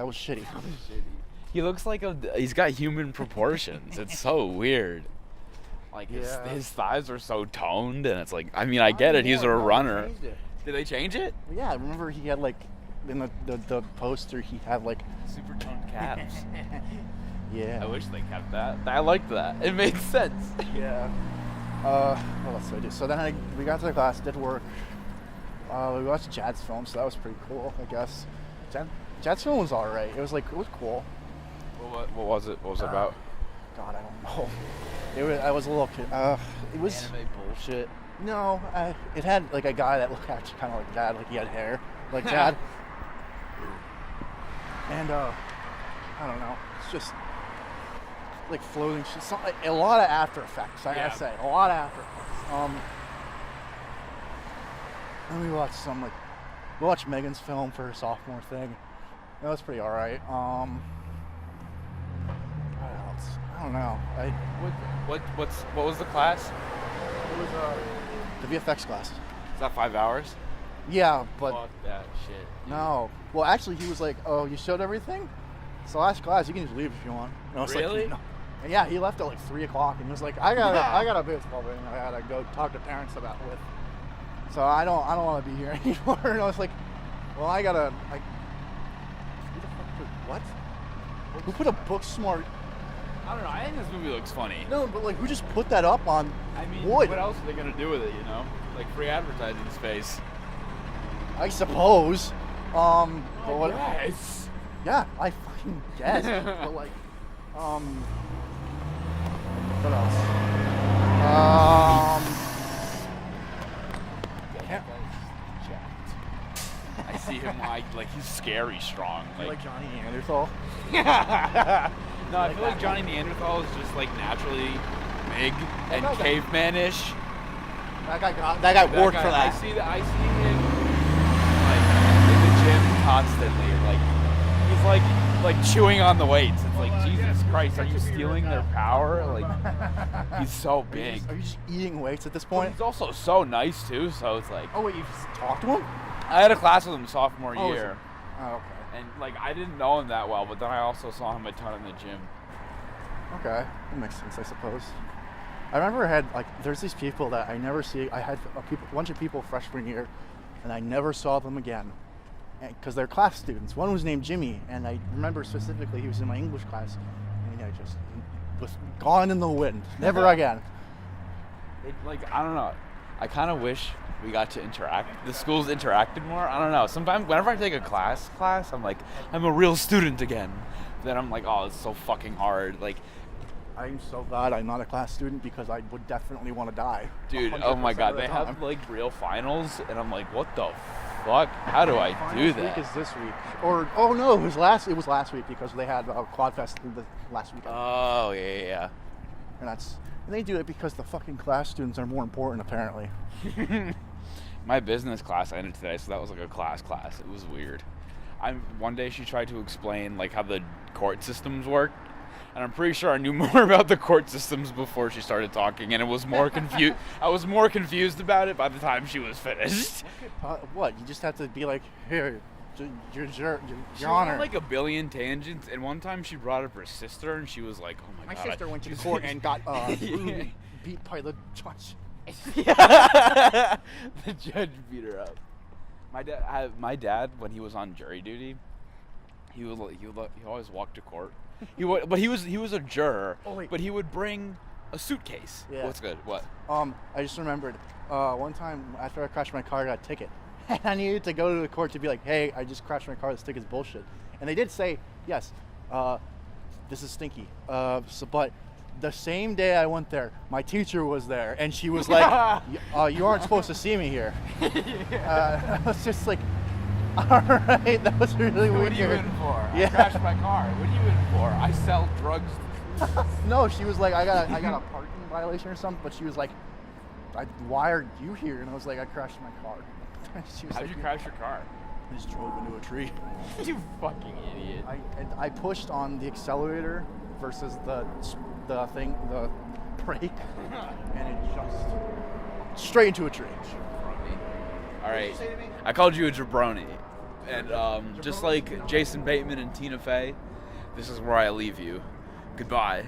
That was shitty. He looks like he's got human proportions. It's so weird. Like his thighs are so toned, and it's like, I mean, I get it. He's a runner. Did they change it? Yeah, remember he had like in the poster he had like super toned calves. Yeah. I wish they kept that. I liked that. It made sense. Yeah. What else did I do? So then we got to the class, did work. We watched Chad's film, so that was pretty cool, I guess. Chad's film was alright. It was cool. What was it? What was it about? God, I don't know. I was a little kid. It was anime bullshit. No, it had like a guy that looked actually kind of like Chad, like he had hair like Chad. And I don't know. It's just like floating. A lot of After Effects. I gotta say, a lot of After Effects. And we watched Megan's film for her sophomore thing. That was pretty alright. What else? I don't know. What was the class? It was the VFX class. Is that 5 hours? Yeah, but fuck that shit. No. Well, actually, he was like, "Oh, you showed everything? It's the last class. You can just leave if you want." And I was really? Like, no. And yeah, he left at like 3 o'clock, and he was like, "I got a baseball game I gotta go talk to parents about with. So I don't want to be here anymore." And I was like, "Well, who the fuck put what? Who put a Booksmart?" I don't know. I think this movie looks funny. No, but like, who just put that up on? I mean, wood? What else are they gonna do with it? You know, like free advertising space. I suppose. But what? Yes. Yeah, I fucking guess. But like, what else? I see him like he's scary strong. Like Johnny Neanderthal. No, I feel like Johnny Neanderthal is just like naturally big and cavemanish. That guy worked for that. I see him like in the gym constantly. Like he's like chewing on the weights. It's like, Jesus Christ, are you stealing their power? Like, he's so big. Are you just eating weights at this point? But he's also so nice too. So it's like. Oh wait, you just talked to him? I had a class with him sophomore year. Oh, okay. And like I didn't know him that well, but then I also saw him a ton in the gym. Okay, that makes sense, I suppose. I remember there's these people that I never see. I had a bunch of people freshman year, and I never saw them again, because they're class students. One was named Jimmy, and I remember specifically he was in my English class, and I just was gone in the wind. Never again. I don't know. I kind of wish we got to interact. The schools interacted more. I don't know. Sometimes whenever I take a class, I'm like, I'm a real student again. Then I'm like, oh, it's so fucking hard. Like, I'm so glad I'm not a class student, because I would definitely want to die. Dude, oh my God, they have like real finals, and I'm like, what the fuck? How do I do that? Week is this week, or no, it was last week, because they had Quad Fest the last weekend. Oh yeah. And they do it because the fucking class students are more important, apparently. My business class ended today, so that was like a class. It was weird. One day she tried to explain like how the court systems work, and I'm pretty sure I knew more about the court systems before she started talking, and it was more confused. I was more confused about it by the time she was finished. What? You just have to be like, here, your She honor. had like a billion tangents, and one time she brought up her sister, and she was like, "Oh my God." My sister went to court and got beat by the judge. The judge beat her up. My dad, when he was on jury duty, he always walked to court. He was a juror. Oh, but he would bring a suitcase. Yeah. What's good? What? I just remembered one time after I crashed my car, I got a ticket, and I needed to go to the court to be like, "Hey, I just crashed my car. This ticket's bullshit." And they did say, "Yes, this is stinky." But the same day I went there, my teacher was there, and she was like, "You aren't supposed to see me here." I was just like, "All right, that was really weird." What are you in for? Yeah. I crashed my car. What are you in for? I sell drugs. No, she was like, I got a parking violation or something, but she was like, "Why are you here?" And I was like, "I crashed my car." She was How'd like, you crash your car? I just drove into a tree. You fucking idiot. I pushed on the accelerator versus the brake, and it just straight into a tree. All right. I called you a jabroni. And just like Jason Bateman and Tina Fey, this is where I leave you. Goodbye.